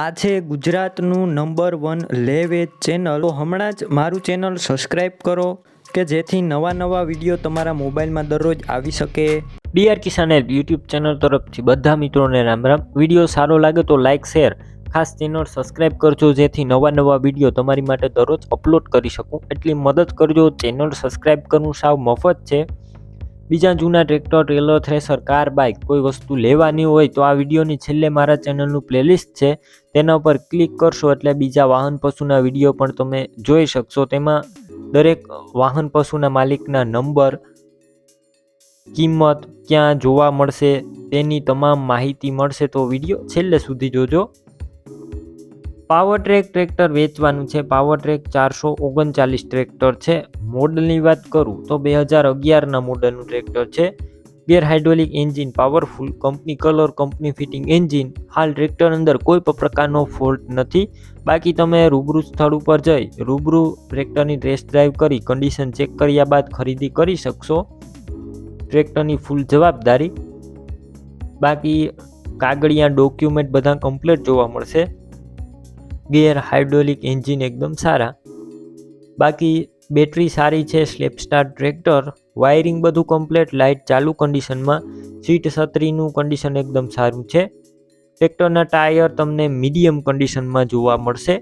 આ છે ગુજરાતનું નંબર 1 લે વેચ ચેનલ. તો હમણાં જ મારું ચેનલ સબસ્ક્રાઈબ કરો કે જેથી નવા વિડીયો તમારા મોબાઈલમાં દરરોજ આવી શકે. D.R.K કિસાન યુટ્યુબ ચેનલ તરફથી બધા મિત્રોને રામ રામ. વિડીયો સારો લાગે તો લાઇક શેર ખાસ ચેનલ સબસ્ક્રાઈબ કરજો જેથી નવા વિડીયો તમારી માટે દરરોજ અપલોડ કરી શકું. એટલી મદદ કરજો. ચેનલ સબસ્ક્રાઈબ કરવું સાવ મફત છે. બીજા જૂના tractor, trailer, thresher, car, bike કોઈ વસ્તુ લેવાની હોય તો આ વિડીયોની છેલ્લે મારા ચેનલનું પ્લેલિસ્ટ છે, તેના ઉપર ક્લિક કરશો એટલે બીજા વાહન પશુના વિડીયો પણ તમે જોઈ શકશો. તેમાં દરેક વાહન પશુના માલિકના નંબર, કિંમત, ક્યાં જોવા મળશે તેની તમામ માહિતી મળશે, તો વિડીયો છેલ્લે સુધી જોજો. પાવરટ્રેક ટ્રેક્ટર વેચવાનું છે. પાવરટ્રેક 439 ટ્રેક્ટર છે. મોડલની વાત કરું તો 2011ના મોડલનું ટ્રેક્ટર છે. ગેર hydraulic engine, powerful, company colour, company fitting engine. હાલ ટ્રેક્ટર અંદર કોઈ પણ પ્રકારનો ફોલ્ટ નથી. બાકી તમે રૂબરૂ સ્થળ ઉપર જઈ રૂબરૂ ટ્રેક્ટરની ટેસ્ટ ડ્રાઈવ કરી કન્ડિશન ચેક કર્યા બાદ ખરીદી કરી શકશો. ટ્રેક્ટરની ફૂલ જવાબદારી. બાકી કાગળિયા ડોક્યુમેન્ટ બધા કમ્પ્લીટ જોવા મળશે. ગેર હાઇડ્રોલિક એન્જિન એકદમ સારા. બાકી બેટરી સારી છે. Slap start tractor. વાયરિંગ બધું કમ્પ્લીટ, લાઇટ ચાલુ કન્ડિશનમાં. સીટ છત્રીનું કન્ડિશન એકદમ સારું છે. ટ્રેક્ટરના ટાયર તમને મીડિયમ કન્ડિશનમાં જોવા મળશે.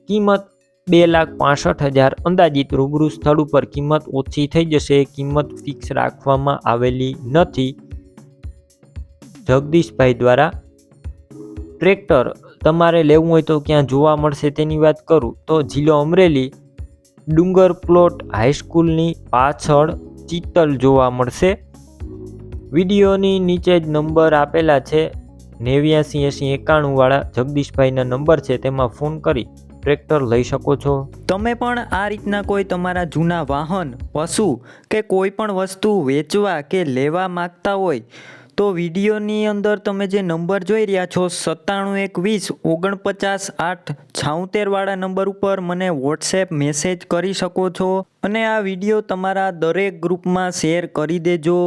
કિંમત 2,65,000 અંદાજિત. રૂબરૂ સ્થળ ઉપર કિંમત ઓછી થઈ જશે. કિંમત ફિક્સ રાખવામાં આવેલી નથી. જગદીશભાઈ દ્વારા ટ્રેક્ટર તમારે લેવું હોય તો ક્યાં જોવા મળશે તેની વાત કરું તો જિલ્લો અમરેલી, ડુંગર પ્લોટ હાઈસ્કૂલની પાછળ ચિત્તલ જોવા મળશે. વિડીયોની નીચે જ નંબર આપેલા છે. 898091 વાળા જગદીશભાઈના નંબર છે, તેમાં ફોન કરી ટ્રેક્ટર લઈ શકો છો. તમે પણ આ રીતના કોઈ તમારા જૂના વાહન, પશુ કે કોઈ પણ વસ્તુ વેચવા કે લેવા માંગતા હોય તો વિડીયોની અંદર તમે જે નંબર જોઈ રહ્યા છો 97 120 49 8 વાળા નંબર ઉપર મને વોટ્સએપ મેસેજ કરી શકો છો અને આ વિડીયો તમારા દરેક ગ્રુપમાં શેર કરી દેજો.